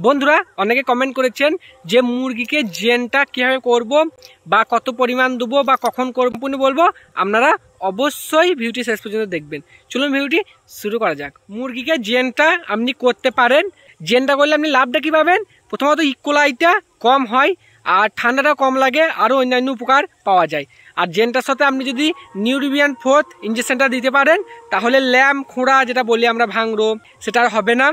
বন্ধুরা অনেকে কমেন্ট করেছেন যে মুরগিকে জেনটা কিভাবে করব বা কত পরিমাণ দেবো বা কখন করব বলবো। আপনারা অবশ্যই ভিডিওটি শেষ পর্যন্ত দেখবেন। চলুন ভিডিওটি শুরু করা যাক। মুরগিকে জেনটা আপনি করতে পারেন। জেনটা করলে আপনি লাভটা কী পাবেন? প্রথমত ইকোলাইটা কম হয় আর ঠান্ডাটা কম লাগে, আরও অন্যান্য উপকার পাওয়া যায়। আর জেনটার সাথে আপনি যদি নিউট্রিশন ফোর্থ ইঞ্জেকশনটা দিতে পারেন তাহলে ল্যাম খোঁড়া যেটা বলি আমরা ভাঙরো সেটা আর হবে না।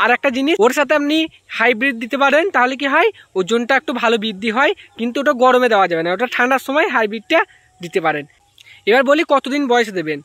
আর একটা জিনিস, ওর সাথে আপনি হাইব্রিড দিতে পারেন, তাহলে কি হয় ওজনটা একটু ভালো বৃদ্ধি হয়, কিন্তু ওটা গরমে দেওয়া যাবে না, ওটা ঠান্ডার সময় হাইব্রিডটা দিতে পারেন। এবার বলি কতদিন বয়সে দেবেন।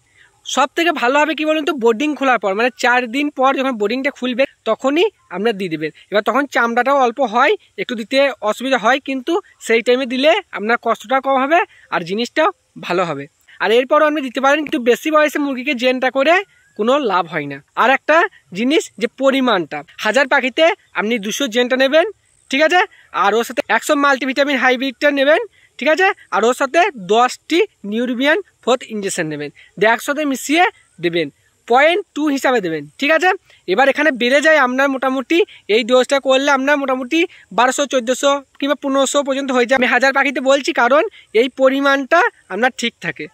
সব থেকে ভালো হবে কি বলুন তো, বোর্ডিং খোলার পর, মানে 4 দিন পর যখন বোর্ডিংটা খুলবে তখনই আপনার দিয়ে দেবেন। এবার তখন চামড়াটাও অল্প হয়, একটু দিতে অসুবিধা হয়, কিন্তু সেই টাইমে দিলে আপনার কষ্টটা কম হবে আর জিনিসটাও ভালো হবে। আর এরপরও আপনি দিতে পারেন, কিন্তু বেশি বয়সে মুরগিকে জেনটা করে কোনো লাভ হয় না। আর একটা জিনিস যে পরিমাণটা, 1000 পাখিতে আপনি 200 জেনটা নেবেন, ঠিক আছে, আর ওর সাথে 100 মাল্টিভিটামিন হাইব্রিডটা নেবেন, ঠিক আছে, আর ওর সাথে 10টি নিউট্রিশন ফোর্থ ইঞ্জেকশন নেবেন, একসাথে মিশিয়ে দেবেন, 0.2 হিসাবে দেবেন, ঠিক আছে। এবার এখানে বেড়ে যায় আপনার মোটামুটি এই ডোজটা করলে আপনার মোটামুটি 1200, 1400 কিংবা 1500 পর্যন্ত হয়ে যায়। আমি 1000 পাখিতে বলছি কারণ এই পরিমাণটা আপনার ঠিক থাকে,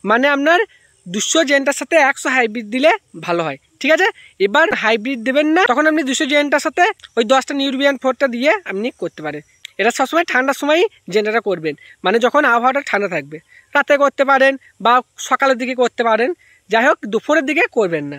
মানে আপনার 200 জেনটার সাথে 100 হাইব্রিড দিলে ভালো হয়, ঠিক আছে। এবার হাইব্রিড দেবেন না, তখন আপনি 200 জেনটার সাথে ওই 10টা নিউট্রিশন ফোর্থটা দিয়ে আপনি করতে পারেন। এটা সবসময় ঠান্ডার সময়ই জেনটা করবেন, মানে যখন আবহাওয়াটা ঠান্ডা থাকবে, রাতে করতে পারেন বা সকালের দিকে করতে পারেন, যাই হোক দুপুরের দিকে করবেন না।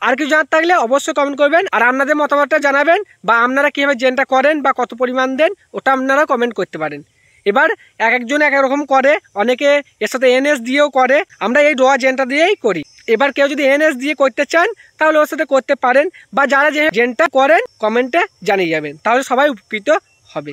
আর কিছু জানার থাকলে অবশ্যই কমেন্ট করবেন, আর আপনাদের মতামতটা জানাবেন, বা আপনারা কীভাবে জেনটা করেন বা কত পরিমাণ দেন ওটা আপনারা কমেন্ট করতে পারেন। এবার এক একজন এক এক রকম করে, অনেকে এর সাথে এনএস দিয়েও করে, আমরা এই ডোয়া জেনটা দিয়েই করি। এবার কেউ যদি এনএস দিয়ে করতে চান তাহলে ওর সাথে করতে পারেন, বা যারা যে জেনটা করেন কমেন্টে জানিয়ে যাবেন, তাহলে সবাই উপকৃত হবে।